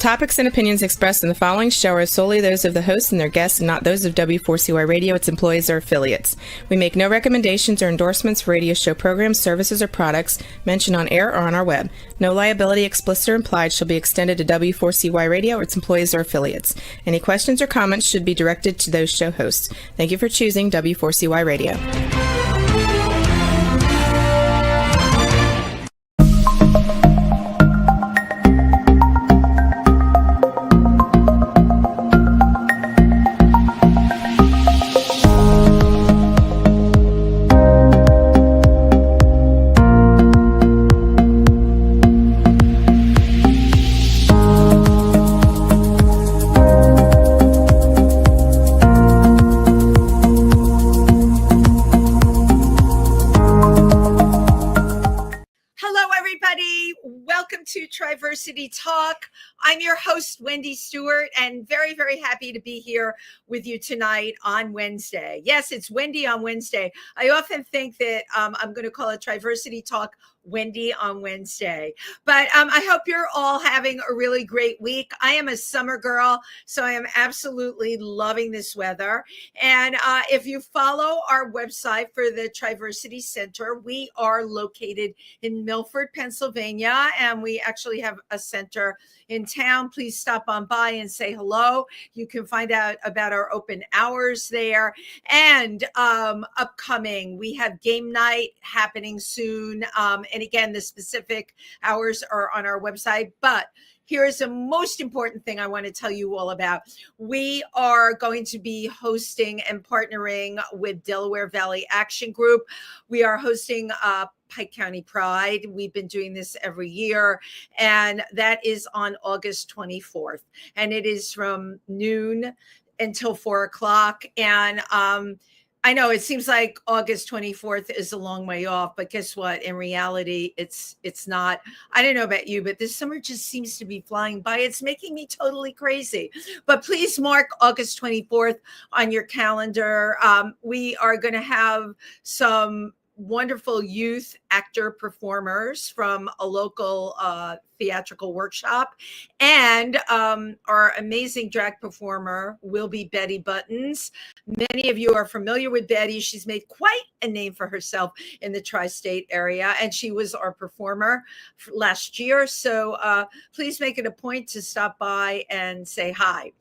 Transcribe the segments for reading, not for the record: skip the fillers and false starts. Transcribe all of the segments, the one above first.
topics and opinions expressed in the following show are solely those of the host and their guests and not those of W4CY Radio, its employees, or affiliates. We make no recommendations or endorsements for radio show programs, services, or products mentioned on air or on our web. No liability, explicit or implied, shall be extended to W4CY Radio or its employees or affiliates. Any questions or comments should be directed to those show hosts. Thank you for choosing W4CY Radio. Triversity Talk. I'm your host, Wendy Stewart, and very, very happy to be here with you tonight on Wednesday. Yes, it's Wendy on Wednesday. I often think that I'm going to call it Triversity Talk Wendy on Wednesday. But I hope you're all having a really great week. I am a summer girl, so I am absolutely loving this weather. And if you follow our website for the Triversity Center, we are located in Milford, Pennsylvania, and we actually have a center in town. Please stop on by and say hello. You can find out about our open hours there. And upcoming, we have game night happening soon. And again, the specific hours are on our website. But here's the most important thing I want to tell you all about. We are going to be hosting and partnering with Delaware Valley Action Group. We are hosting Pike County Pride. We've been doing this every year, and that is on August 24th. And it is from noon until 4 o'clock. And I know it seems like August 24th is a long way off, but guess what? In reality, it's not. I don't know about you, but this summer just seems to be flying by. It's making me totally crazy. But please mark August 24th on your calendar. We are going to have some wonderful youth actor performers from a local theatrical workshop, and our amazing drag performer will be Betty Buttons. Many of you are familiar with Betty. She's made quite a name for herself in the tri-state area, and she was our performer last year. So please make it a point to stop by and say hi.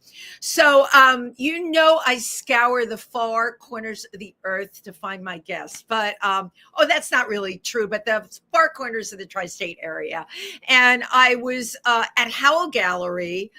So I scour the far corners of the earth to find my guests, but that's not really true, but the far corners of the tri-state area. And I was at Howl Gallery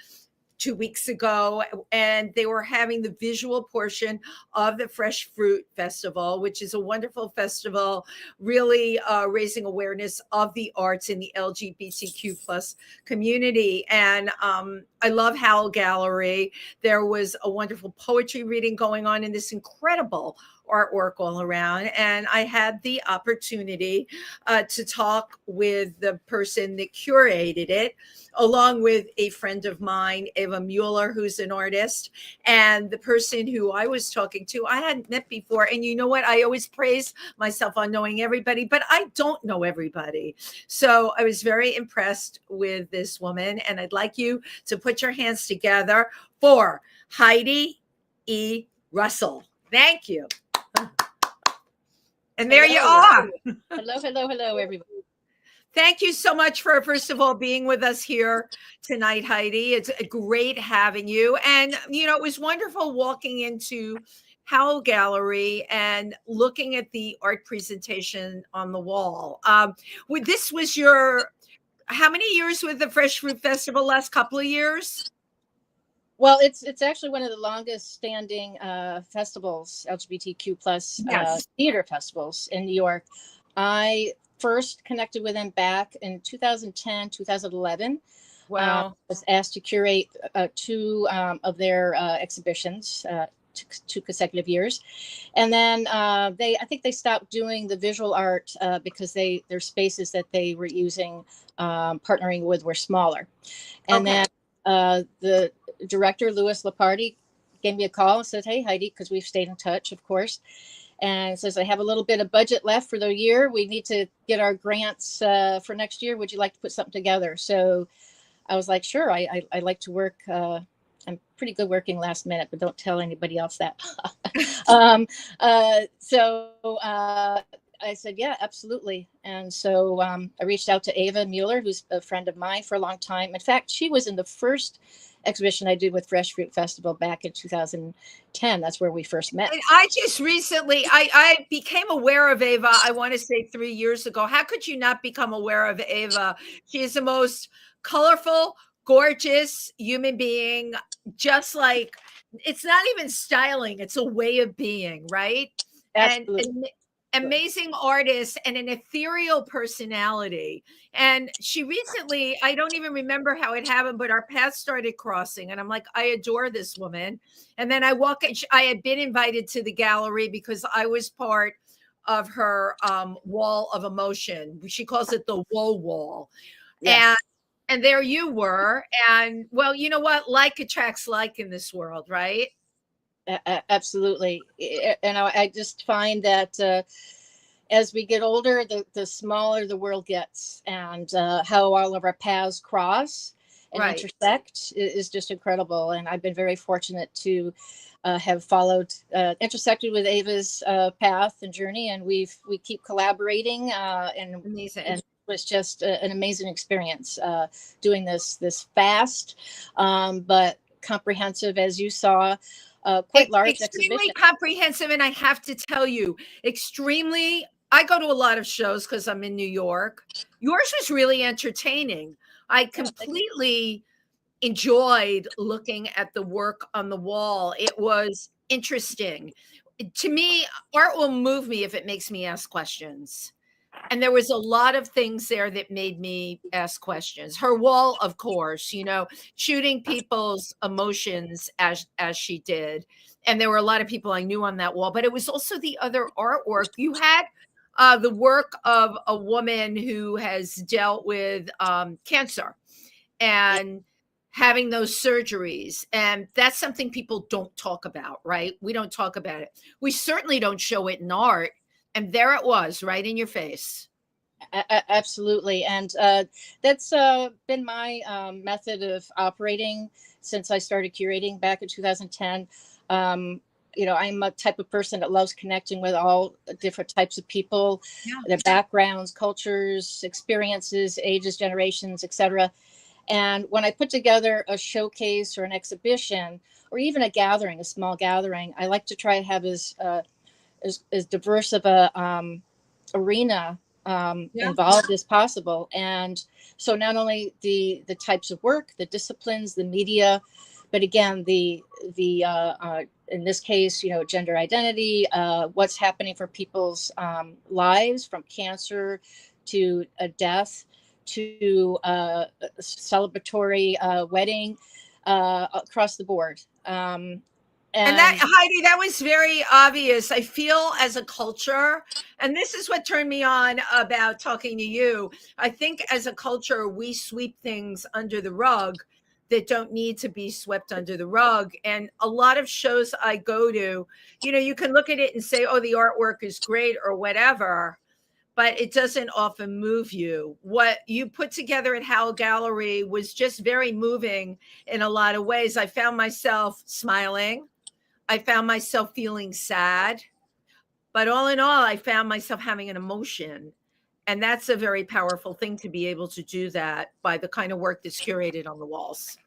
2 weeks ago, and they were having the visual portion of the Fresh Fruit Festival, which is a wonderful festival, really raising awareness of the arts in the LGBTQ plus community. And I love Howl Gallery. There was a wonderful poetry reading going on in this incredible artwork all around. And I had the opportunity to talk with the person that curated it, along with a friend of mine, Eva Mueller, who's an artist. And the person who I was talking to, I hadn't met before. And you know what? I always praise myself on knowing everybody, but I don't know everybody. So I was very impressed with this woman. And I'd like you to put your hands together for Heidi E. Russell. Thank you. And there you are. Hello, everybody. Thank you so much for, first of all, being with us here tonight, Heidi. It's great having you. And, it was wonderful walking into Howl Gallery and looking at the art presentation on the wall. This was how many years with the Fresh Fruit Festival? Last couple of years? Well, it's actually one of the longest standing festivals, LGBTQ plus theater festivals in New York. I first connected with them back in 2010, 2011. Wow. I was asked to curate two of their exhibitions, two consecutive years. And then I think they stopped doing the visual art because their spaces that they were using, partnering with, were smaller. And then the director, Louis Lepardi, gave me a call and said, "Hey, Heidi," because we've stayed in touch, of course, and says, "I have a little bit of budget left for the year. We need to get our grants for next year. Would you like to put something together?" So I was like, sure, I like to work. I'm pretty good working last minute, but don't tell anybody else that. So I said, yeah, absolutely. And so I reached out to Ava Mueller, who's a friend of mine for a long time. In fact, she was in the first exhibition I did with Fresh Fruit Festival back in 2010. That's where we first met. And I just recently, I became aware of Ava, I want to say 3 years ago. How could you not become aware of Ava? She is the most colorful, gorgeous human being, just like, it's not even styling, it's a way of being, right? And Absolutely. amazing artist and an ethereal personality. And she recently, I don't even remember how it happened, but our paths started crossing. And I'm like, I adore this woman. And then I had been invited to the gallery because I was part of her wall of emotion. She calls it the Woe Wall. Yes. And there you were. And well, you know what? Like attracts like in this world, right? Absolutely. And I just find that as we get older, the smaller the world gets, and how all of our paths cross and Right. intersect is just incredible. And I've been very fortunate to have followed, intersected with Ava's path and journey, and we keep collaborating, Amazing. and it was just an amazing experience doing this fast, but comprehensive, as you saw. Quite large Extremely exhibition. comprehensive, and I have to tell you, extremely. I go to a lot of shows because I'm in New York. Yours was really entertaining. I completely enjoyed looking at the work on the wall. It was interesting. To me, art will move me if it makes me ask questions. And there was a lot of things there that made me ask questions. Her wall, of course, shooting people's emotions as she did. And there were a lot of people I knew on that wall, but it was also the other artwork. You had the work of a woman who has dealt with cancer and having those surgeries. And that's something people don't talk about, right? We don't talk about it. We certainly don't show it in art. And there it was, right in your face. Absolutely. And that's been my method of operating since I started curating back in 2010. I'm a type of person that loves connecting with all different types of people, Yeah. their backgrounds, cultures, experiences, ages, generations, etc. And when I put together a showcase or an exhibition, or even a small gathering, I like to try to have as diverse of a arena involved as possible. And so not only the types of work, the disciplines, the media, but again, the in this case, gender identity, what's happening for people's lives, from cancer to a death to a celebratory wedding, across the board. And that, Heidi, that was very obvious. I feel as a culture, and this is what turned me on about talking to you. I think as a culture, we sweep things under the rug that don't need to be swept under the rug. And a lot of shows I go to, you can look at it and say, oh, the artwork is great or whatever, but it doesn't often move you. What you put together at Howl Gallery was just very moving in a lot of ways. I found myself smiling. I found myself feeling sad, but all in all, I found myself having an emotion. And that's a very powerful thing to be able to do that by the kind of work that's curated on the walls.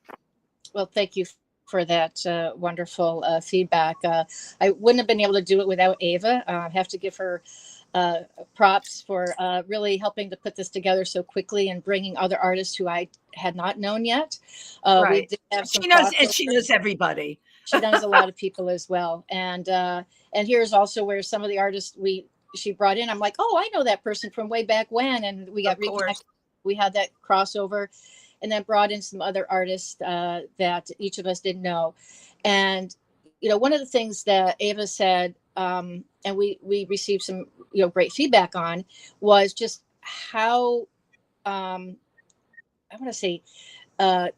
Well, thank you for that wonderful feedback. I wouldn't have been able to do it without Ava. I have to give her props for really helping to put this together so quickly and bringing other artists who I had not known yet. Right. We did have some she knows everybody. She knows a lot of people as well. And here's also where some of the artists she brought in, I'm like, oh, I know that person from way back when. And we got reconnected. We had that crossover, and then brought in some other artists that each of us didn't know. And, one of the things that Ava said, and we received some, great feedback on, was just how, I want to say,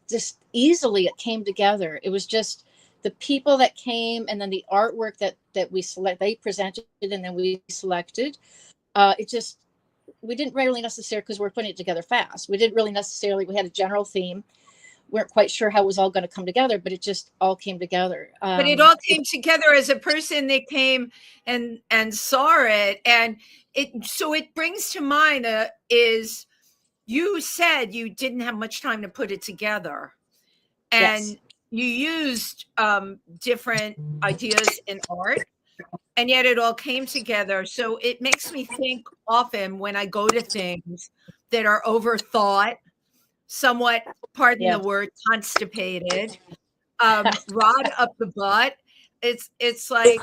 just easily it came together. It was just the people that came, and then the artwork that they presented, and then we selected. We didn't really necessarily, because we're putting it together fast. We didn't really necessarily, we had a general theme, weren't quite sure how it was all going to come together, but it just all came together. But it all came together as a person that came and saw it, and it brings to mind is you said you didn't have much time to put it together, and Yes. you used different ideas in art, and yet it all came together. So it makes me think often when I go to things that are overthought, somewhat, pardon the Yeah. word, constipated, rod up the butt. It's like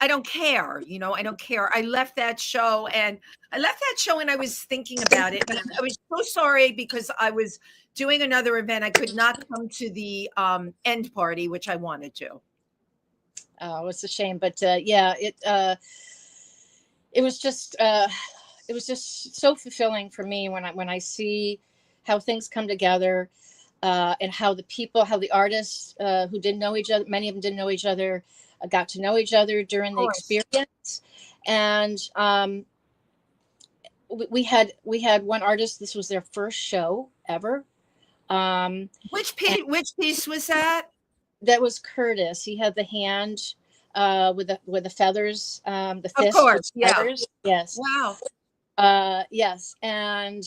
I don't care, I don't care. I left that show and I was thinking about it. And I was so sorry because I was doing another event. I could not come to the end party, which I wanted to. Oh, it's a shame, but yeah, it was just so fulfilling for me when I see how things come together, and how the artists who didn't know each other, many of them didn't know each other, got to know each other during the experience. And we had one artist. This was their first show ever. Which piece was that? That was Curtis. He had the hand with the feathers, the fist Of course, with yeah. feathers. Yes. Wow. Yes, and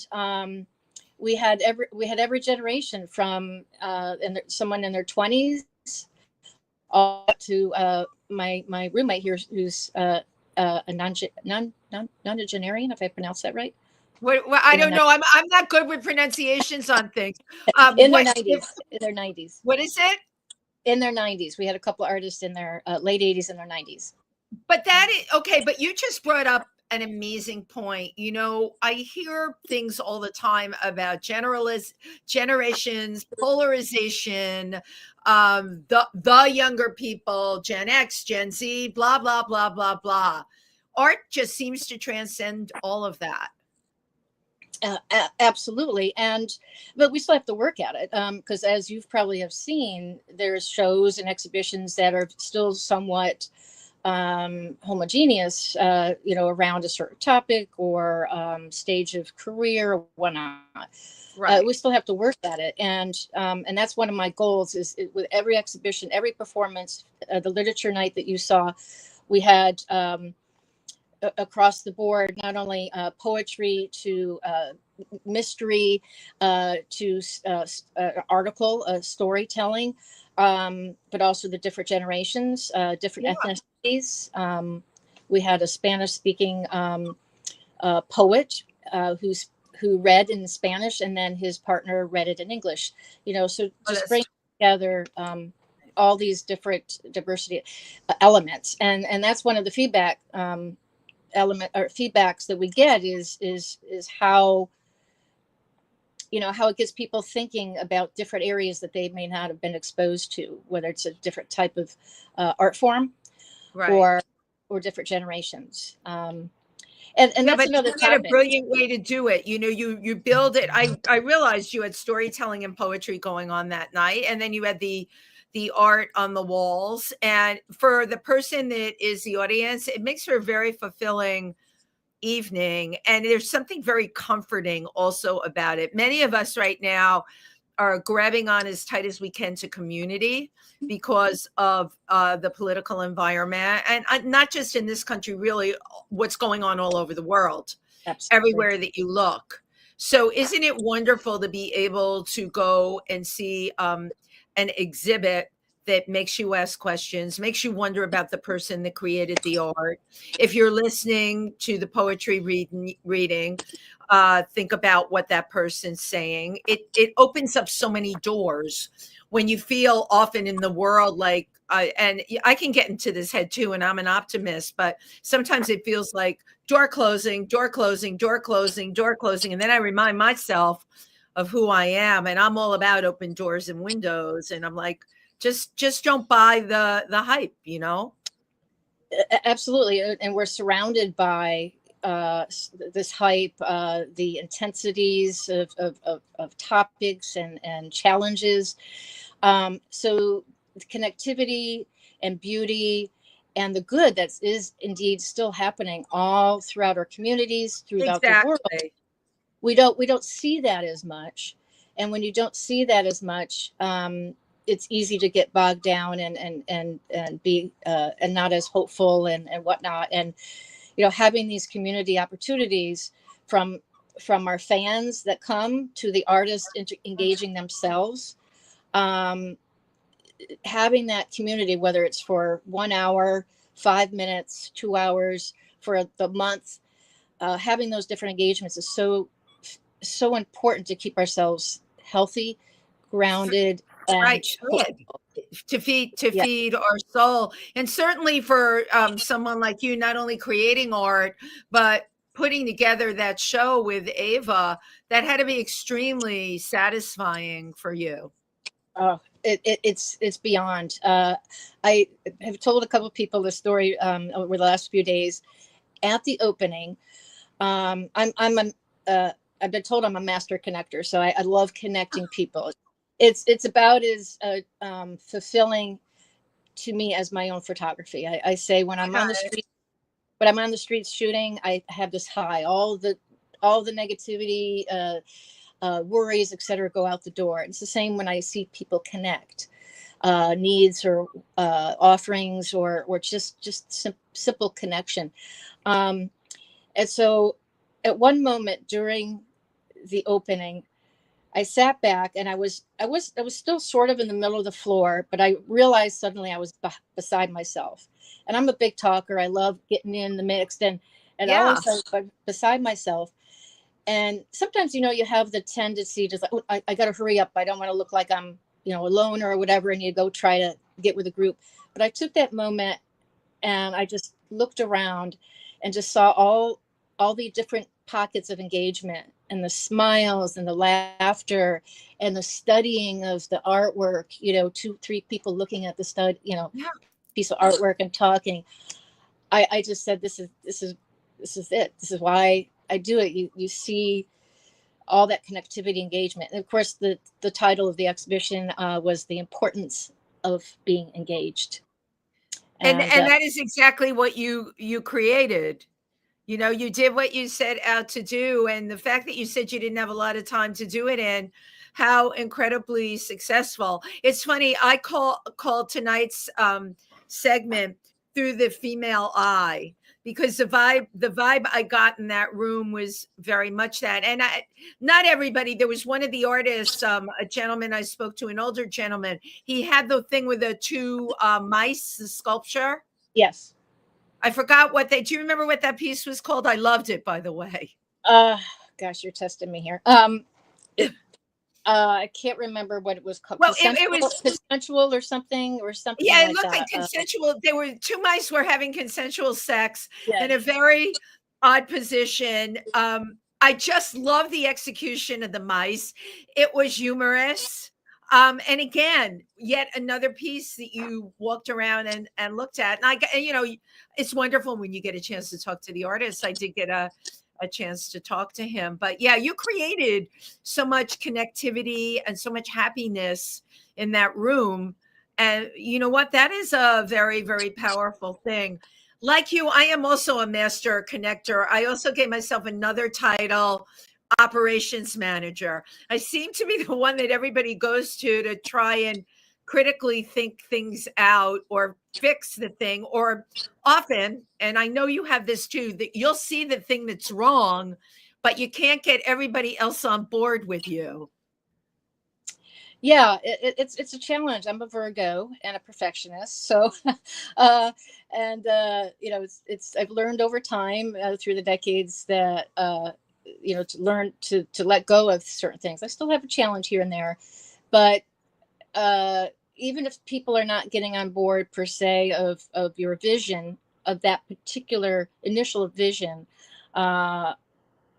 we had every generation from someone in their 20s all up to my roommate here, who's a nonagenarian, if I pronounced that right. Well, I don't know. I'm not good with pronunciations on things. In their 90s. In their 90s. What is it? In their 90s. We had a couple of artists in their late 80s and their 90s. But that is okay. But you just brought up an amazing point. I hear things all the time about generations, polarization, the younger people, Gen X, Gen Z, blah, blah, blah, blah, blah. Art just seems to transcend all of that. Absolutely. But we still have to work at it, because as you've probably have seen, there's shows and exhibitions that are still somewhat homogeneous, around a certain topic or stage of career or whatnot. Right. We still have to work at it, and that's one of my goals. Is with every exhibition, every performance, the literature night that you saw, we had across the board, not only poetry to mystery to article storytelling, but also the different generations, different ethnicities. We had a Spanish-speaking poet who read in Spanish, and then his partner read it in English. So just bring together all these different diversity elements, and that's one of the feedbacks that we get is how how it gets people thinking about different areas that they may not have been exposed to, whether it's a different type of art form, right, or different generations. And that's another topic. A brilliant way to do it. You build it. I realized you had storytelling and poetry going on that night, and then you had the art on the walls. And for the person that is the audience, it makes for a very fulfilling evening. And there's something very comforting also about it. Many of us right now are grabbing on as tight as we can to community because of the political environment, and not just in this country, really what's going on all over the world. Absolutely. Everywhere that you look. So isn't it wonderful to be able to go and see an exhibit that makes you ask questions, makes you wonder about the person that created the art? If you're listening to the poetry reading, think about what that person's saying. It opens up so many doors when you feel often in the world like, and I can get into this head too, and I'm an optimist, but sometimes it feels like door closing, door closing, door closing, door closing. And then I remind myself of who I am, and I'm all about open doors and windows. And I'm like, just don't buy the hype, Absolutely. And we're surrounded by this hype, the intensities of topics and challenges. So the connectivity and beauty and the good that is indeed still happening all throughout our communities, throughout the world. We don't see that as much. And when you don't see that as much, it's easy to get bogged down and be and not as hopeful and whatnot. And having these community opportunities from our fans that come to the artists engaging themselves, having that community, whether it's for 1 hour, 5 minutes, 2 hours, for the month, having those different engagements is so important to keep ourselves healthy, grounded, and right, to feed our soul. And certainly for someone like you, not only creating art but putting together that show with Ava, that had to be extremely satisfying for you. Oh, it's beyond. I have told a couple of people the story over the last few days. At the opening, I've been told I'm a master connector, so I love connecting people. It's about as fulfilling to me as my own photography. I say when I'm on the street shooting, I have this high. All the negativity, worries, etc., go out the door. It's the same when I see people connect, needs or offerings or just simple connection. And so, at one moment during the opening, I sat back and I was still sort of in the middle of the floor, but I realized suddenly I was beside myself. And I'm a big talker. I love getting in the mix, and Yeah. always I was beside myself. And sometimes, you have the tendency to like, oh, I got to hurry up. I don't want to look like I'm, alone or whatever. And you go try to get with a group. But I took that moment and I just looked around and just saw all the different pockets of engagement and the smiles and the laughter and the studying of the artwork, 2-3 people looking at the piece of artwork and talking. I just said, this is it. This is why I do it. You see all that connectivity, engagement. And of course, the title of the exhibition was The Importance of Being Engaged. And that is exactly what you created. You did what you set out to do. And the fact that you said you didn't have a lot of time to do it in, how incredibly successful. It's funny, I called tonight's segment Through the Female Eye, because the vibe I got in that room was very much that. And not everybody, there was one of the artists, a gentleman I spoke to, an older gentleman, he had the thing with the 2 mice, the sculpture. Yes. I forgot do you remember what that piece was called? I loved it, by the way. Gosh, you're testing me here. I can't remember what it was called. Well, it was consensual or something yeah, it like looked that. like consensual. They were 2 mice were having consensual sex Yes. in a very odd position. I just love the execution of the mice. It was humorous. And again, yet another piece that you walked around and looked at. And it's wonderful when you get a chance to talk to the artist. I did get a chance to talk to him. But yeah, you created so much connectivity and so much happiness in that room. And you know what? That is a very, very powerful thing. Like you, I am also a master connector. I also gave myself another title, operations manager. I seem to be the one that everybody goes to try and critically think things out or fix the thing. Or often, and I know you have this too, that you'll see the thing that's wrong, but you can't get everybody else on board with you. Yeah, it's a challenge. I'm a Virgo and a perfectionist, so it's I've learned over time through the decades that to learn to let go of certain things. I still have a challenge here and there, but even if people are not getting on board per se of your vision, of that particular initial vision,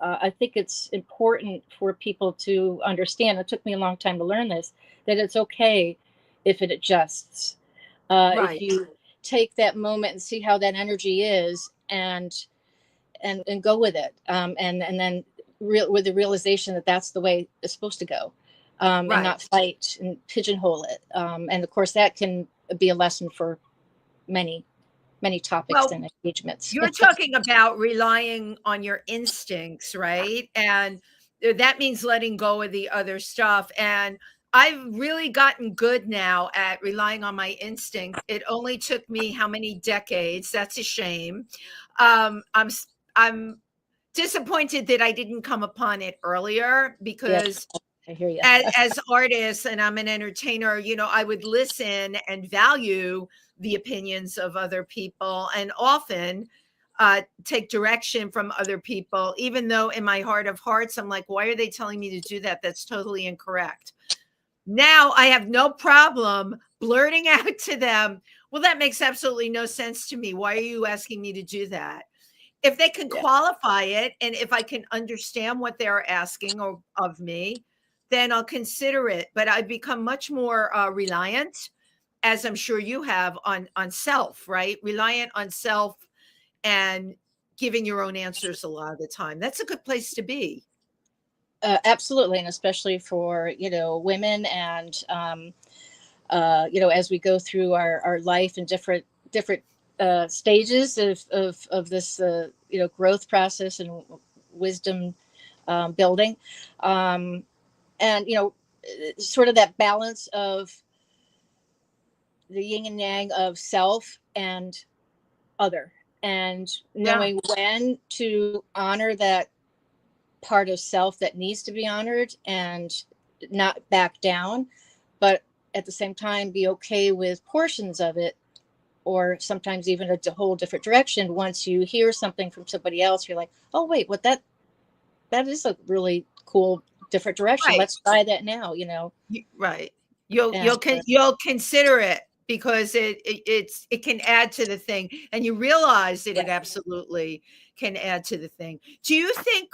I think it's important for people to understand. It took me a long time to learn this, that it's okay if it adjusts. Right. If you take that moment and see how that energy is and go with it, and then with the realization that that's the way it's supposed to go, and not fight and pigeonhole it. And of course, that can be a lesson for many topics and engagements. You're talking about relying on your instincts, right? And that means letting go of the other stuff. And I've really gotten good now at relying on my instinct. It only took me how many decades? That's a shame. I'm disappointed that I didn't come upon it earlier, Yes, because I hear you. as artists, and I'm an entertainer, I would listen and value the opinions of other people, and often take direction from other people, even though in my heart of hearts, I'm like, why are they telling me to do that? That's totally incorrect. Now I have no problem blurting out to them, well, that makes absolutely no sense to me. Why are you asking me to do that? If they can Yeah. qualify it, and if I can understand what they're asking of me, then I'll consider it. But I've become much more reliant, as I'm sure you have, on self, right? Reliant on self, and giving your own answers a lot of the time. That's a good place to be. Absolutely, and especially for women, and as we go through our life in different stages of this growth process and wisdom building, um, and sort of that balance of the yin and yang of self and other, and Yeah. knowing when to honor that part of self that needs to be honored and not back down, but at the same time be okay with portions of it, or sometimes even a whole different direction. Once you hear something from somebody else, you're like, oh wait, that is a really cool different direction. Right. Let's try that now, Right. You'll and you'll consider it, because it can add to the thing, and you realize that yeah. it absolutely can add to the thing. Do you think,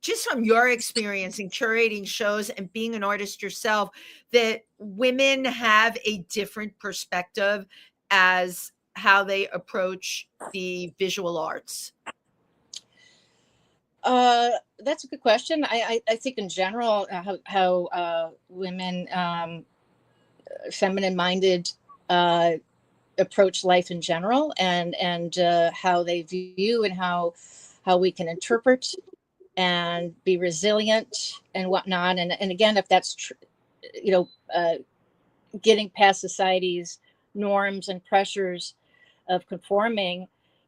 just from your experience in curating shows and being an artist yourself, that women have a different perspective as how they approach the visual arts? That's a good question. I think in general, how women, feminine minded, uh, approach life in general, and how they view, and how we can interpret and be resilient and whatnot. And again, if that's you know uh, getting past society's norms and pressures of conforming,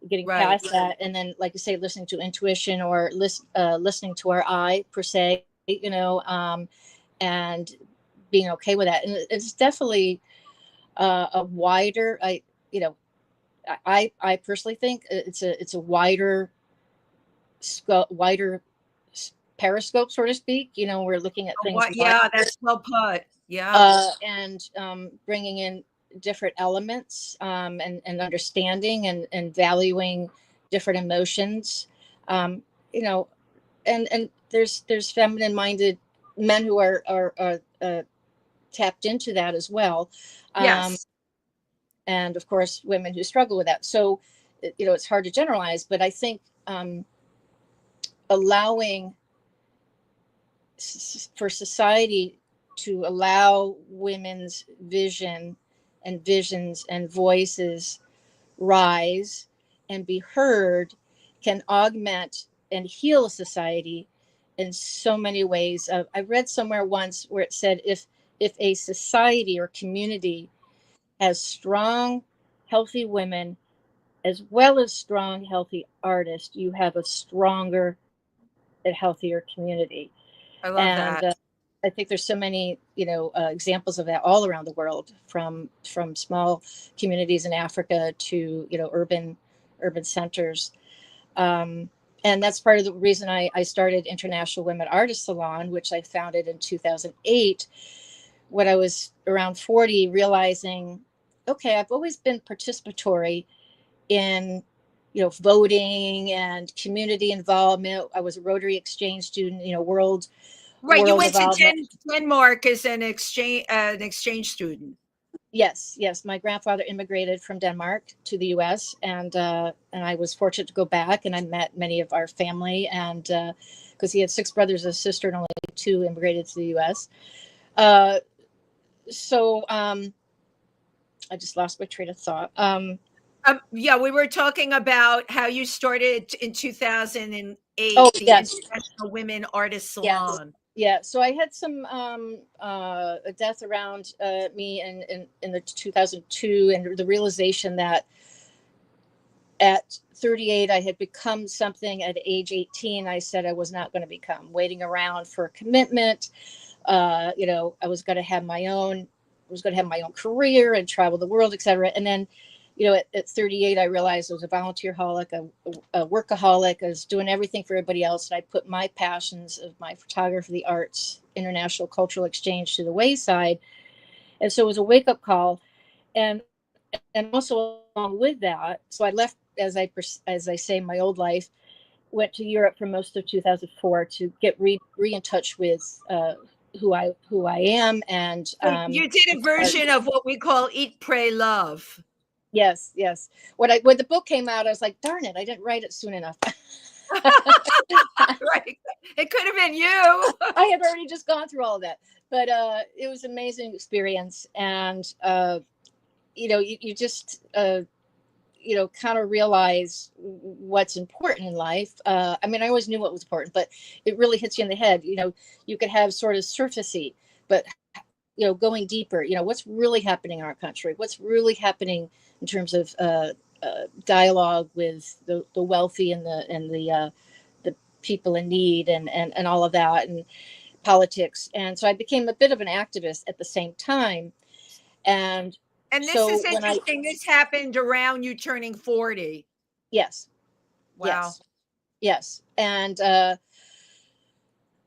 getting Right. past that, and then, like you say, listening to intuition, or listening to our eye per se, and being okay with that. And it's definitely a wider, you know I personally think it's a wider periscope, so to speak. We're looking at things What? wide, Yeah, that's well put. Yeah. and bringing in different elements, and understanding, and valuing different emotions. Um, you know, and there's feminine minded men who are tapped into that as well, um, Yes. and of course women who struggle with that. So it's hard to generalize, but I think allowing for society to allow women's visions and voices rise and be heard can augment and heal society in so many ways. I read somewhere once where it said, if a society or community has strong, healthy women as well as strong, healthy artists, you have a stronger and healthier community. I love And that. I think there's so many, examples of that all around the world, from small communities in Africa to urban centers. Um, and that's part of the reason I started International Women Artists Salon, which I founded in 2008, when I was around 40, realizing, okay, I've always been participatory in voting and community involvement. I was a Rotary Exchange student, Right, you world went to involvement. Denmark as an exchange student. Yes. My grandfather immigrated from Denmark to the U.S., and I was fortunate to go back, and I met many of our family, and because he had 6 brothers and a sister, and only 2 immigrated to the U.S. So I just lost my train of thought. Yeah, we were talking about how you started in 2008, Oh, the yes. International Women Artists Yes. Salon. Yeah. So I had some a death around me in the 2002, and the realization that at 38 I had become something at age 18 I said I was not going to become, waiting around for commitment. I was going to have my own, career and travel the world, etc. And then, at 38, I realized I was a volunteer holic, a workaholic. I was doing everything for everybody else. And I put my passions of my photography, the arts, international cultural exchange to the wayside. And so it was a wake up call. And, and also along with that, so I left, as I say, my old life, went to Europe for most of 2004 to get re in touch with who I am, and You did a version of what we call Eat, Pray, Love. yes, yes. When the book came out, I was like, darn it, I didn't write it soon enough. Right. It could have been you. I had already just gone through all of that, but it was an amazing experience, and you just kind of realize what's important in life. I mean, I always knew what was important, but it really hits you in the head. You could have sort of surfacey, but going deeper, what's really happening in our country, what's really happening in terms of dialogue with the wealthy and the people in need, and all of that, and politics. And so I became a bit of an activist at the same time. And And this so is when I, interesting. This happened around you turning 40. yes, Wow. yes, yes. And, uh,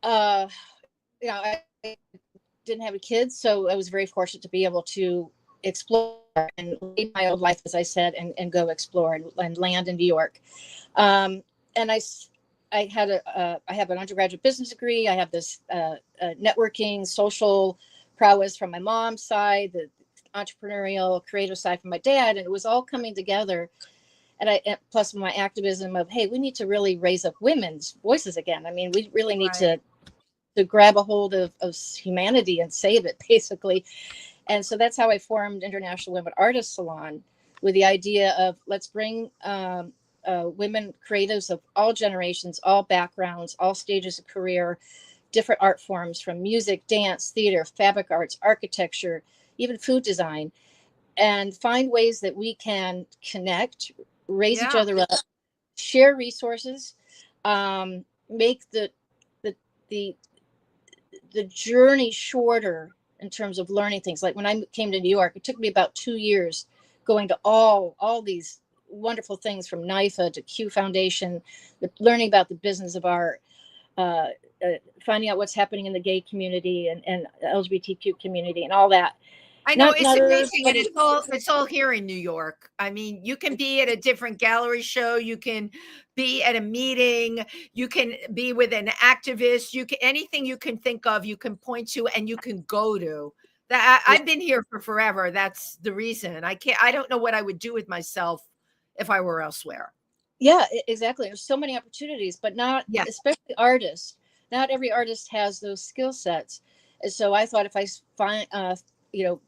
I didn't have a kid, so I was very fortunate to be able to explore and leave my old life, as I said, and go explore and land in New York. And I have an undergraduate business degree. I have this networking, social prowess from my mom's side, the entrepreneurial, creative side from my dad, and it was all coming together. And plus my activism of, hey, we need to really raise up women's voices again. I mean, we really need Right. to grab a hold of humanity and save it, basically. And so that's how I formed International Women Artists Salon, with the idea of, let's bring women creatives of all generations, all backgrounds, all stages of career, different art forms, from music, dance, theater, fabric arts, architecture, even food design, and find ways that we can connect, raise each Yeah. other up, share resources, make the the the journey shorter in terms of learning things. Like when I came to New York, it took me about 2 years going to all these wonderful things, from NIFA to Q Foundation, learning about the business of art, uh, finding out what's happening in the gay community and LGBTQ community and all that. I know, Not it's not amazing, and everybody. it's all here in New York. I mean, you can be at a different gallery show, you can be at a meeting, you can be with an activist, you can, anything you can think of, you can point to and you can go to. That Yeah, I've been here for forever. That's the reason. I don't know what I would do with myself if I were elsewhere. yeah, exactly. There's so many opportunities, but not, Yes. especially artists. Not every artist has those skill sets. And so I thought, if I find,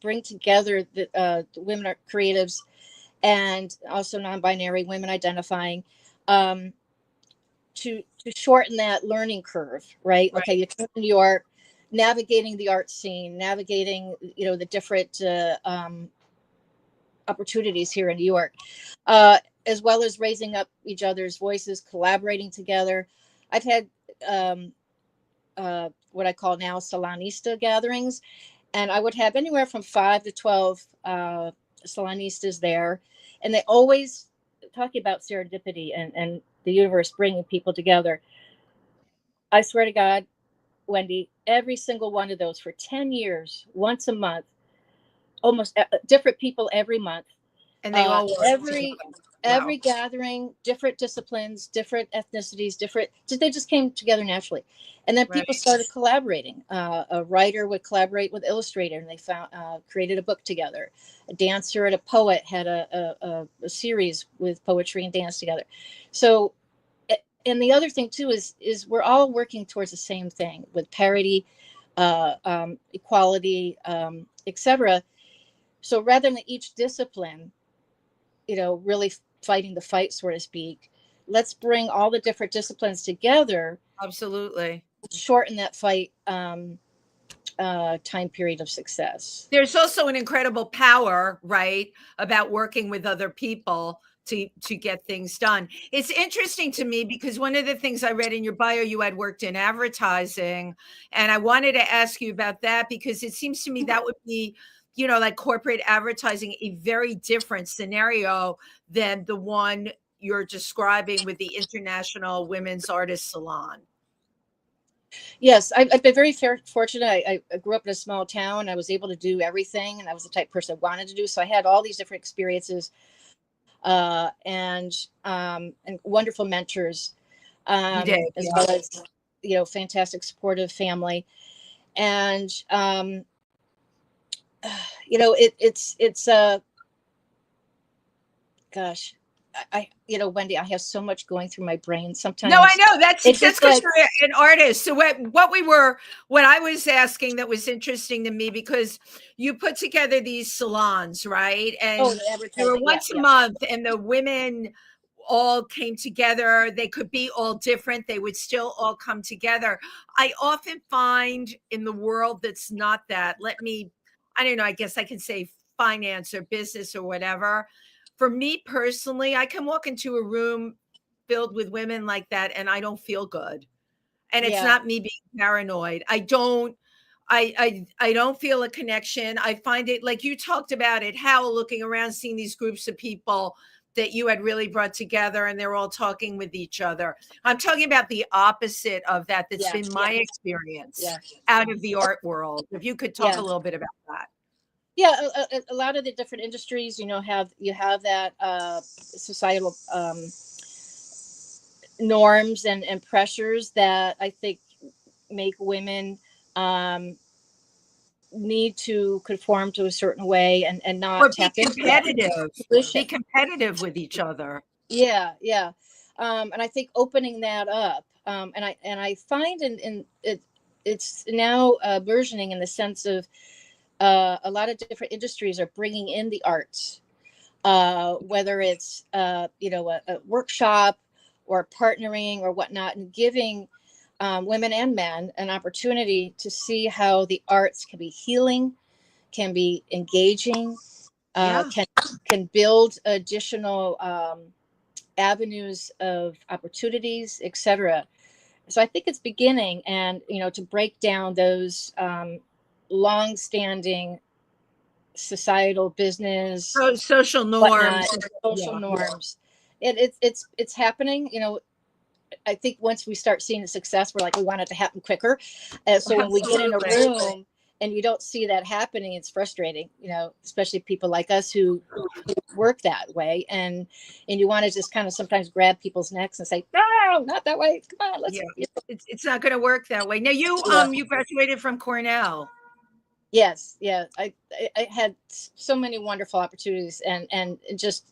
bring together the women art creatives, and also non-binary women identifying, um, to shorten that learning curve, right? Okay, Right. you come to New York, navigating the art scene, navigating, the different opportunities here in New York, as well as raising up each other's voices, collaborating together. I've had what I call now Salonista gatherings, and I would have anywhere from 5 to 12 Salonistas there, and they always talking about serendipity and the universe bringing people together. I swear to God, Wendy, every single one of those for 10 years, once a month, almost different people every month. And they all work together. Wow. Every gathering, different disciplines, different ethnicities, they just came together naturally. And then Right. people started collaborating. A writer would collaborate with illustrator, and they created a book together. A dancer and a poet had a series with poetry and dance together. So, and the other thing too is we're all working towards the same thing, with parity, equality, etc. So rather than each discipline really fighting the fight, so to speak. Let's bring all the different disciplines together. Absolutely. Shorten that fight time period of success. There's also an incredible power, right, about working with other people to get things done. It's interesting to me because one of the things I read in your bio, you had worked in advertising, and I wanted to ask you about that because it seems to me that would be, like corporate advertising, a very different scenario than the one you're describing with the International Women's Artist Salon. Yes, I've been very fortunate. I grew up in a small town. I was able to do everything, and I was the type of person I wanted to do. So I had all these different experiences, and wonderful mentors, You did, as well as fantastic supportive family, and it's gosh. Wendy, I have so much going through my brain sometimes. No, I know that's it's because like, you're an artist. So what I was asking that was interesting to me because you put together these salons, right? And they were once a month, and the women all came together. They could be all different. They would still all come together. I often find in the world that's not that. I don't know. I guess I can say finance or business or whatever. For me personally, I can walk into a room filled with women like that and I don't feel good. And it's not me being paranoid. I don't feel a connection. I find it like you talked about it, Howl, looking around, seeing these groups of people that you had really brought together and they're all talking with each other. I'm talking about the opposite of that. That's been my experience out of the art world. If you could talk a little bit about that. Yeah, a lot of the different industries, have that societal norms and pressures that I think make women need to conform to a certain way and not or tap be competitive. Be competitive with each other. Yeah. And I think opening that up, and I find it's now burgeoning in the sense of a lot of different industries are bringing in the arts, whether it's a workshop or partnering or whatnot, and giving women and men an opportunity to see how the arts can be healing, can be engaging, can build additional avenues of opportunities, etc. So I think it's beginning, and to break down those long-standing societal business, social norms, norms. It's happening. I think once we start seeing the success, we're like, we want it to happen quicker. So when we get in a room and you don't see that happening, it's frustrating. Especially people like us who work that way, and you want to just kind of sometimes grab people's necks and say, no, not that way. Come on, let's. It's not going to work that way. Now you graduated from Cornell. Yes. I had so many wonderful opportunities and just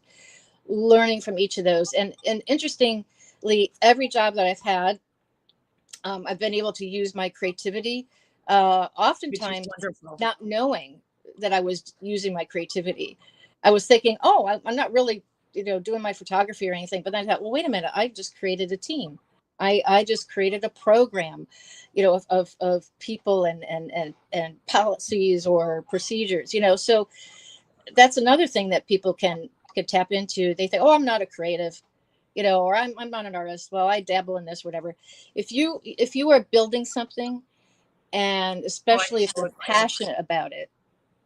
learning from each of those. And interestingly, every job that I've had, I've been able to use my creativity, oftentimes not knowing that I was using my creativity. I was thinking, I'm not really, doing my photography or anything. But then I thought, well, wait a minute, I just created a team. I just created a program, of people and policies or procedures, So that's another thing that people can tap into. They think, I'm not a creative, or I'm not an artist. Well, I dabble in this, whatever. If you are building something, and especially if you're passionate about it,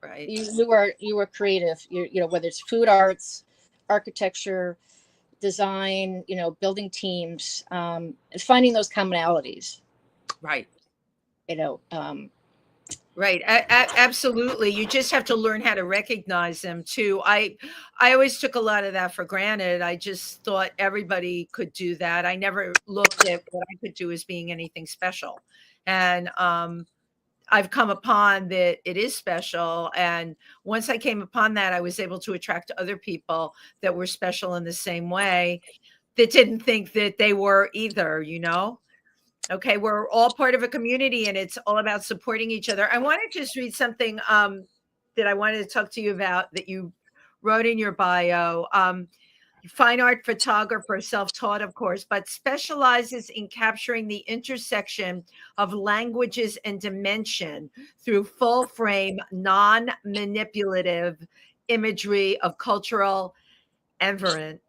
right? You are creative. Whether it's food arts, architecture, design, building teams, finding those commonalities. Right. Right. Absolutely. You just have to learn how to recognize them too. I always took a lot of that for granted. I just thought everybody could do that. I never looked at what I could do as being anything special. And I've come upon that it is special. And once I came upon that, I was able to attract other people that were special in the same way, that didn't think that they were either, Okay, we're all part of a community and it's all about supporting each other. I want to just read something that I wanted to talk to you about that you wrote in your bio. Fine art photographer, self-taught, of course, but specializes in capturing the intersection of languages and dimension through full frame, non-manipulative imagery of cultural environs.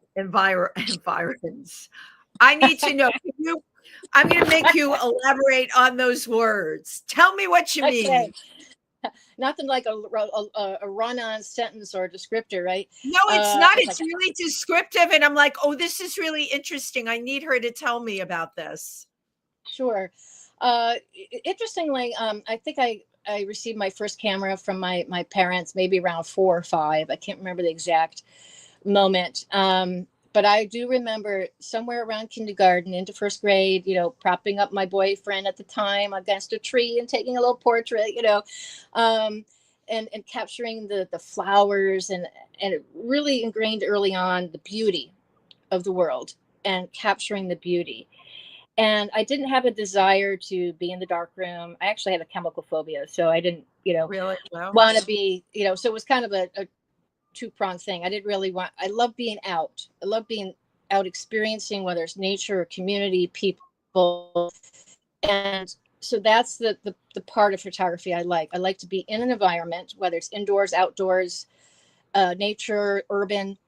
I need to know. I'm going to make you elaborate on those words. Tell me what you Okay. mean. Nothing like a run-on sentence or a descriptor, right? No, it's not. It's It's like, really descriptive. And I'm like, oh, this is really interesting. I need her to tell me about this. sure. Interestingly, I think I received my first camera from my parents, maybe around 4 or 5. I can't remember the exact moment. But I do remember somewhere around kindergarten into first grade, propping up my boyfriend at the time against a tree and taking a little portrait, and capturing the flowers and it really ingrained early on the beauty of the world and capturing the beauty. And I didn't have a desire to be in the dark room. I actually had a chemical phobia, so I didn't, Really? Well, want to be, so it was kind of a two-pronged thing. I didn't really I love being out. I love being out experiencing, whether it's nature or community, people. And so that's the part of photography I like. I like to be in an environment, whether it's indoors, outdoors, nature, urban,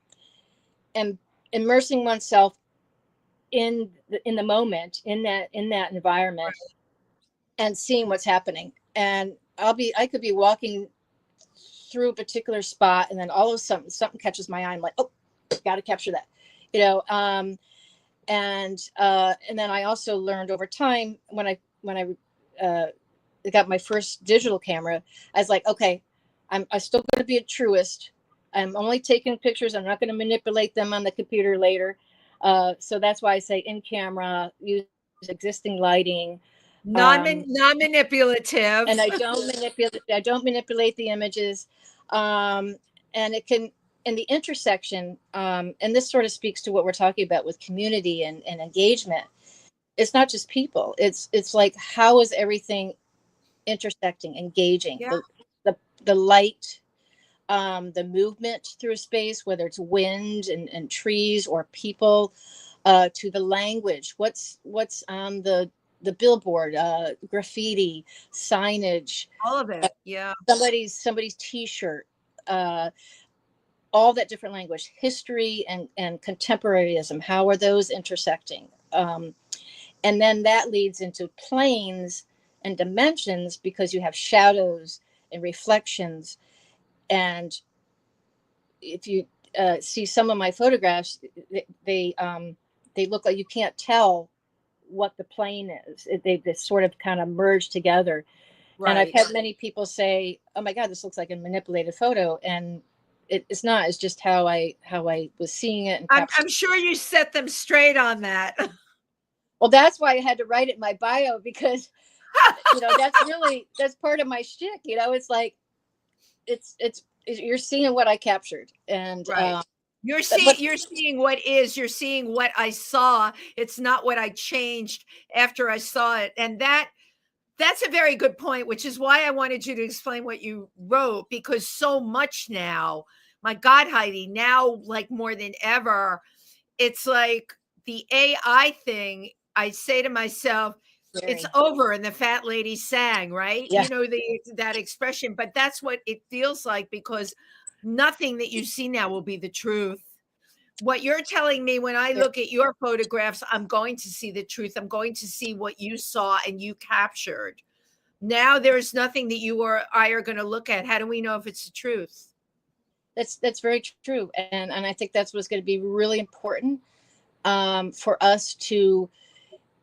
and immersing oneself in the moment, in that environment, and seeing what's happening. And I could be walking through a particular spot, and then all of a sudden something catches my eye. I'm like, oh, got to capture that, and then I also learned over time when I got my first digital camera, I was like, okay, I'm still going to be a truist. I'm only taking pictures. I'm not going to manipulate them on the computer later. So that's why I say in camera, use existing lighting. Non-manipulative. And I don't manipulate the images. And it can, in the intersection, and this sort of speaks to what we're talking about with community and engagement. It's not just people. It's like, how is everything intersecting, engaging? Yeah. The light, the movement through space, whether it's wind and trees or people, to the language. What's on the billboard, graffiti, signage, all of it. Yeah. Somebody's t-shirt, all that different language, history and contemporaryism. How are those intersecting? And then that leads into planes and dimensions, because you have shadows and reflections. And if you see some of my photographs, they look like you can't tell what the plane is. They sort of kind of merge together. Right. And I've had many people say, oh my God, this looks like a manipulated photo. And it's not. It's just how I was seeing it. And I'm sure you set them straight on that. Well, that's why I had to write it in my bio, because that's part of my shtick. It's like you're seeing what I captured, and right. You're seeing you're seeing what I saw. It's not what I changed after I saw it. And that's a very good point, which is why I wanted you to explain what you wrote, because so much now, my God, Heidi, now like more than ever, it's like the AI thing. I say to myself, it's over, and the fat lady sang, right? Yeah. That expression, but that's what it feels like, because nothing that you see now will be the truth. What you're telling me, when I look at your photographs, I'm going to see the truth. I'm going to see what you saw and you captured. Now there's nothing that you or I are going to look at. How do we know if it's the truth? That's very true. And I think that's what's going to be really important for us to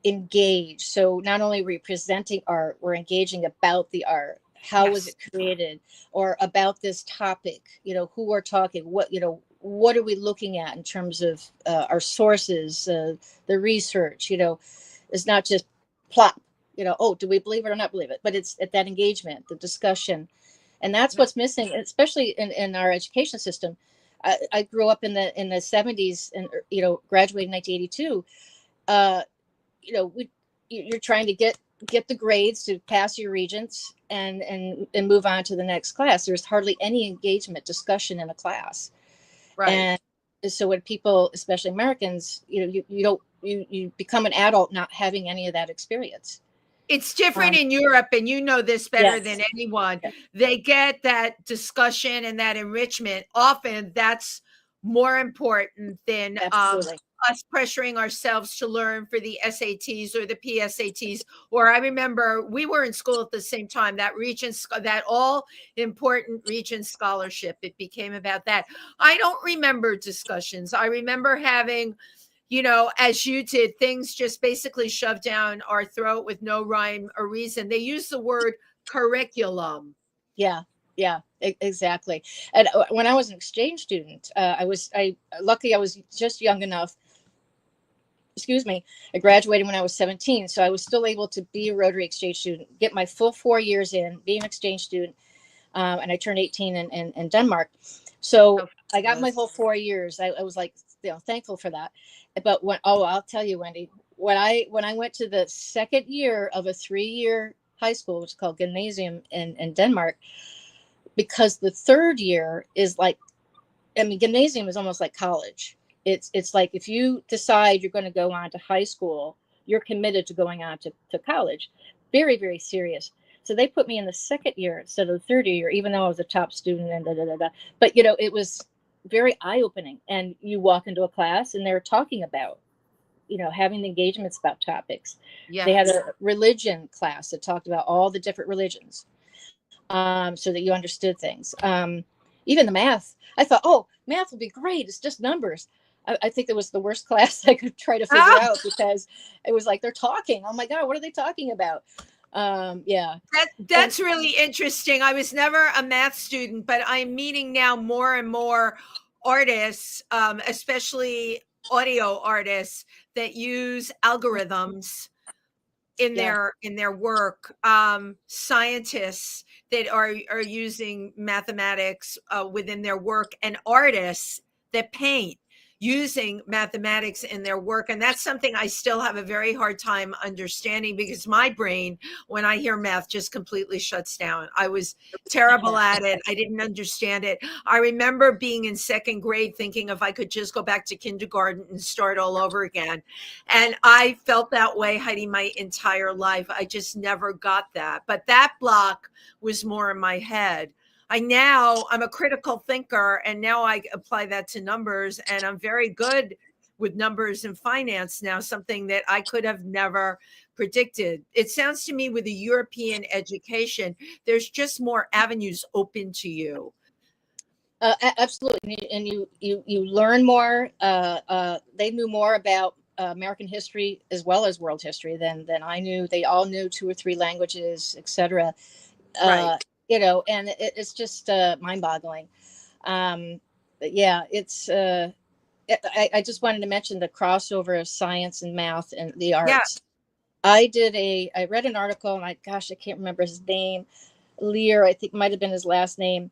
engage. So not only are we presenting art, we're engaging about the art. How was it created? Or about this topic, who we're talking, what are we looking at in terms of our sources, the research, it's not just plop, oh, do we believe it or not believe it? But it's at that engagement, the discussion. And that's what's missing, especially in our education system. I grew up in the 70s and, graduated in 1982. You're trying to get the grades to pass your regents and move on to the next class. There's hardly any engagement discussion in a class. Right. And so when people, especially Americans, you become an adult not having any of that experience. It's different in Europe, and you know this better than Yes. anyone. They get that discussion and that enrichment. Often that's more important than Absolutely. us pressuring ourselves to learn for the SATs or the PSATs. Or I remember we were in school at the same time, that all important Regent scholarship. It became about that. I don't remember discussions. I remember having, as you did, things just basically shoved down our throat with no rhyme or reason. They use the word curriculum. Yeah, yeah, exactly. And when I was an exchange student, luckily I was just young enough. Excuse me. I graduated when I was 17, so I was still able to be a Rotary exchange student, get my full 4 years in, be an exchange student, and I turned 18 in Denmark. So I got my whole 4 years. I was like, thankful for that. But I'll tell you, Wendy, when I went to the second year of a 3-year high school, which is called gymnasium in Denmark, because the third year is gymnasium is almost like college. It's like if you decide you're going to go on to high school, you're committed to going on to college. Very, very serious. So they put me in the second year instead of the third year, even though I was a top student and But it was very eye-opening. And you walk into a class and they're talking about, having engagements about topics. Yeah. They had a religion class that talked about all the different religions, so that you understood things. Even the math, I thought, math would be great. It's just numbers. I think it was the worst class I could try to figure out, because it was like they're talking. Oh my God, what are they talking about? That's really interesting. I was never a math student, but I'm meeting now more and more artists, especially audio artists, that use algorithms in their work. Scientists that are using mathematics within their work, and artists that paint using mathematics in their work. And that's something I still have a very hard time understanding, because my brain, when I hear math, just completely shuts down. I was terrible at it. I didn't understand it. I remember being in second grade thinking if I could just go back to kindergarten and start all over again. And I felt that way, Heidi, my entire life. I just never got that. But that block was more in my head. I'm a critical thinker, and now I apply that to numbers, and I'm very good with numbers and finance now, something that I could have never predicted. It sounds to me with the European education, there's just more avenues open to you. Absolutely. And you learn more. They knew more about American history as well as world history than I knew. They all knew 2 or 3 languages, etc. Right. And it's just mind-boggling. But yeah, it's. I just wanted to mention the crossover of science and math and the arts. Yeah. I read an article, and I can't remember his name. Lear, I think might have been his last name.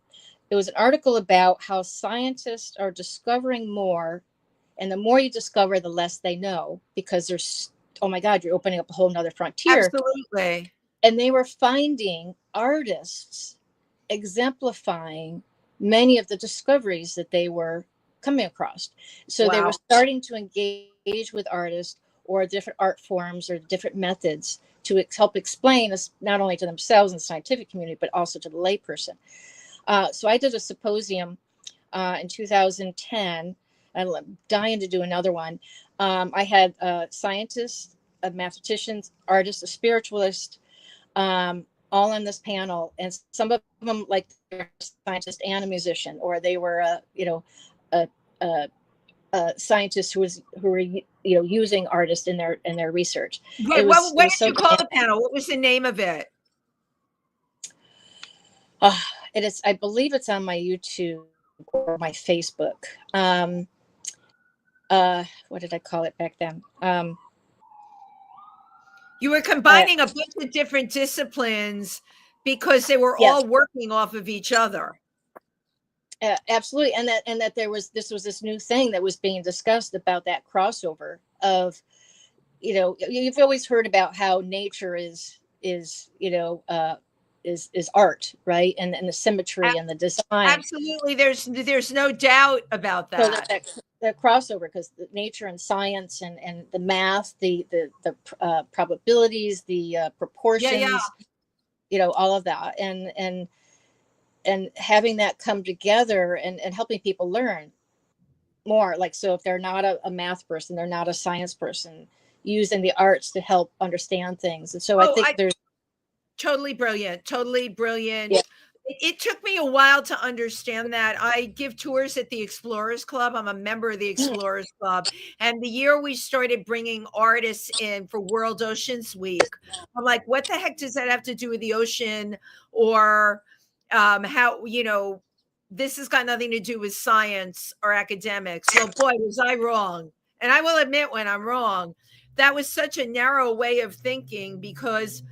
It was an article about how scientists are discovering more, and the more you discover, the less they know, because there's, oh my God, you're opening up a whole nother frontier. Absolutely. And they were finding artists exemplifying many of the discoveries that they were coming across. So they were starting to engage with artists or different art forms or different methods to help explain this, not only to themselves and the scientific community, but also to the layperson. So I did a symposium in 2010. I'm dying to do another one. I had scientists, mathematicians, artists, a spiritualist, all on this panel, and some of them, like, they're a scientist and a musician, or they were a scientist who were using artists in their research. What did you call the panel? What was the name of it? It is, I believe it's on my YouTube or my Facebook. What did I call it back then? You were combining a bunch of different disciplines because they were all working off of each other. Absolutely. And that this was this new thing that was being discussed about that crossover of, you've always heard about how nature is is art, right? And the symmetry and the design. Absolutely. There's no doubt about So that. that crossover, because the nature and science and the math, the probabilities, the proportions, all of that, and having that come together and helping people learn more. Like, so if they're not a math person, they're not a science person, using the arts to help understand things. And so I think there's totally brilliant. Totally brilliant. Yeah. It took me a while to understand that. I give tours at the Explorers Club. I'm a member of the Explorers Club. And the year we started bringing artists in for World Oceans Week, I'm like, what the heck does that have to do with the ocean? Or how, this has got nothing to do with science or academics. Well, boy, was I wrong. And I will admit when I'm wrong. That was such a narrow way of thinking, because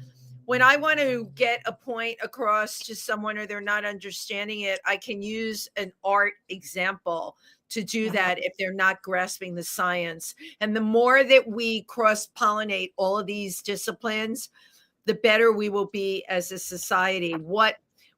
when I want to get a point across to someone or they're not understanding it, I can use an art example to do that if they're not grasping the science. And the more that we cross-pollinate all of these disciplines, the better we will be as a society. What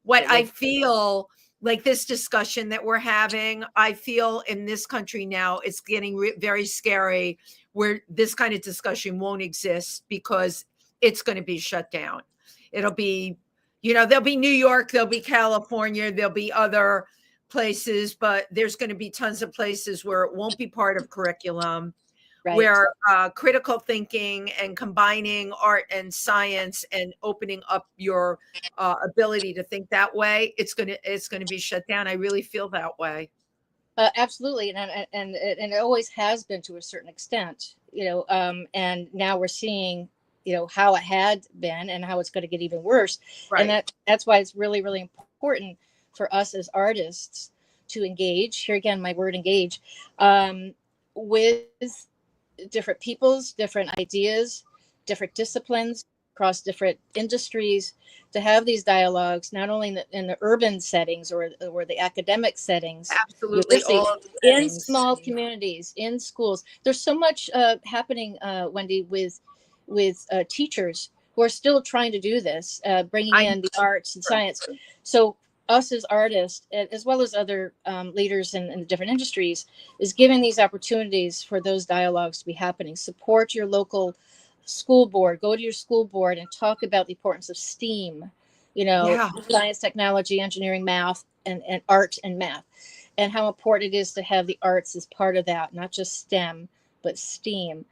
I feel like this discussion that we're having, I feel in this country now, it's getting very scary, where this kind of discussion won't exist because it's going to be shut down. It'll be, there'll be New York, there'll be California, there'll be other places, but there's going to be tons of places where it won't be part of curriculum, where critical thinking and combining art and science and opening up your ability to think that way, it's going to be shut down. I really feel that way. Absolutely, and it always has been to a certain extent, and now we're seeing, how it had been and how it's going to get even worse. Right. And that's why it's really, really important for us as artists to engage. Here again, my word engage, with different peoples, different ideas, different disciplines across different industries, to have these dialogues, not only in the urban settings or the academic settings. Absolutely. In small communities, in schools. There's so much happening, Wendy, with teachers who are still trying to do this, bringing in the arts and science. So us as artists, as well as other leaders in the different industries, is giving these opportunities for those dialogues to be happening. Support your local school board. Go to your school board and talk about the importance of STEAM, science, technology, engineering, math, and art and math, and how important it is to have the arts as part of that, not just STEM, but STEAM.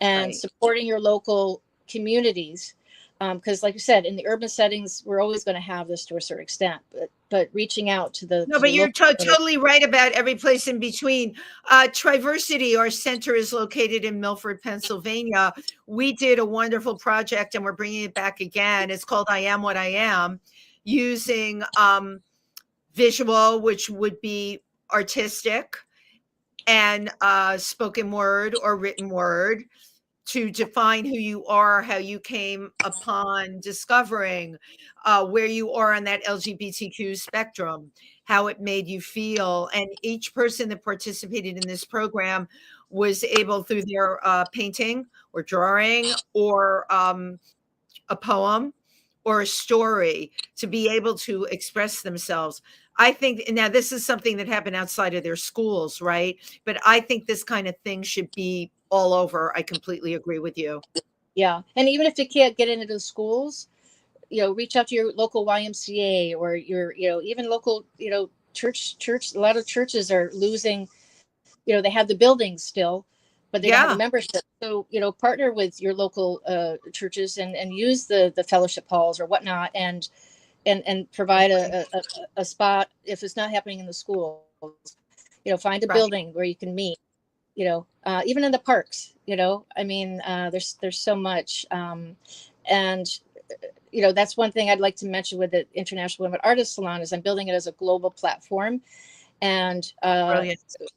And supporting your local communities. Because like you said, in the urban settings, we're always going to have this to a certain extent, but reaching out to the— No, but you're totally right about every place in between. Triversity, our center, is located in Milford, Pennsylvania. We did a wonderful project and we're bringing it back again. It's called I Am What I Am, using visual, which would be artistic, and spoken word or written word, to define who you are, how you came upon discovering where you are on that LGBTQ spectrum, how it made you feel. And each person that participated in this program was able, through their painting or drawing or a poem or a story, to be able to express themselves. I think now this is something that happened outside of their schools, right? But I think this kind of thing should be all over. I completely agree with you. Yeah. And even if you can't get into the schools, reach out to your local YMCA or your, even local, church. A lot of churches are losing, they have the buildings still, but they don't have a membership. So, partner with your local churches and use the fellowship halls or whatnot, and provide a spot if it's not happening in the schools. Find a building where you can meet. Even in the parks. There's so much, and that's one thing I'd like to mention with the International Women Artists Salon is I'm building it as a global platform, and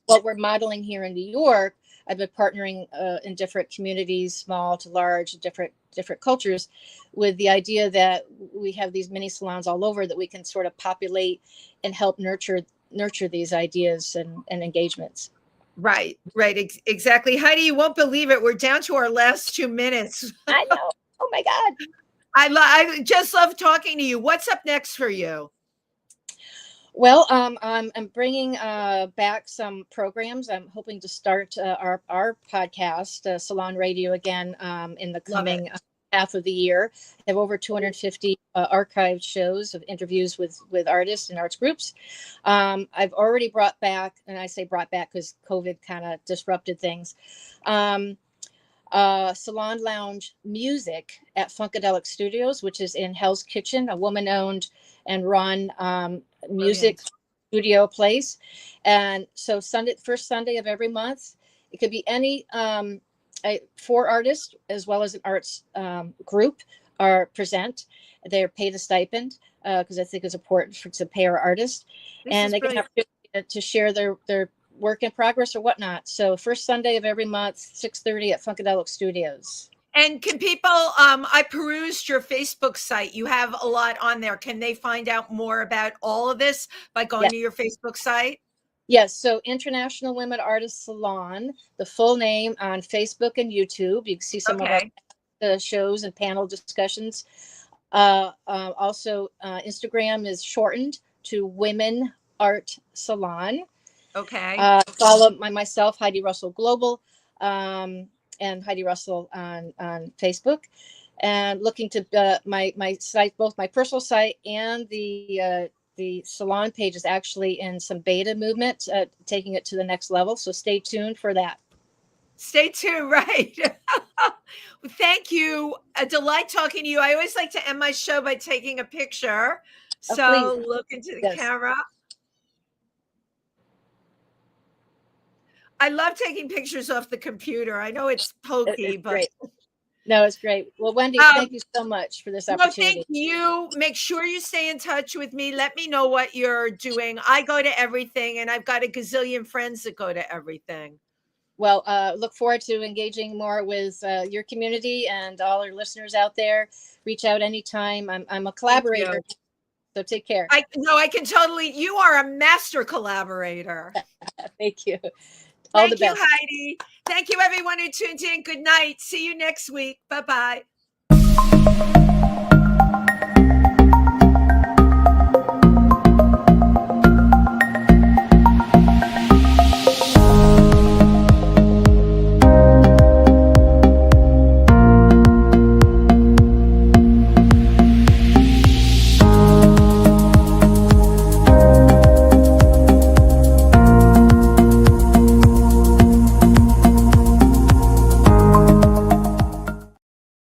what we're modeling here in New York, I've been partnering in different communities, small to large, different cultures, with the idea that we have these mini salons all over that we can sort of populate and help nurture these ideas and engagements. Right. Exactly. Heidi, you won't believe it. We're down to our last 2 minutes. I know. Oh my God. I just love talking to you. What's up next for you? Well, I'm bringing back some programs. I'm hoping to start our podcast, Salon Radio, again in the coming half of the year. I have over 250 archived shows of interviews with artists and arts groups. I've already brought back, and I say brought back because COVID kind of disrupted things, Salon Lounge Music at Funkadelic Studios, which is in Hell's Kitchen, a woman-owned and run music studio place. And so first Sunday of every month, it could be any 4 artists as well as an arts group are present. They're paid a stipend because I think it's important to pay our artists, and they get to share their work in progress or whatnot. So first Sunday of every month, 6:30 at Funkadelic Studios. And can people, I perused your Facebook site. You have a lot on there. Can they find out more about all of this by going to your Facebook site? Yes. So International Women Artists Salon, the full name, on Facebook and YouTube. You can see some of our shows and panel discussions. Also, Instagram is shortened to Women Art Salon. Okay. Follow myself, Heidi Russell Global, and Heidi Russell on Facebook, and looking to my site, both my personal site and the salon page is actually in some beta movement, taking it to the next level. So stay tuned for that. Stay tuned, right? Thank you. A delight talking to you. I always like to end my show by taking a picture. So look into the camera. I love taking pictures off the computer. I know it's pokey, but great. No, it's great. Well, Wendy, thank you so much for this opportunity. No, thank you. Make sure you stay in touch with me. Let me know what you're doing. I go to everything, and I've got a gazillion friends that go to everything. Well, look forward to engaging more with your community and all our listeners out there. Reach out anytime. I'm a collaborator, so take care. I can totally. You are a master collaborator. Thank you. Thank you, Heidi. Thank you, everyone who tuned in. Good night. See you next week. Bye-bye.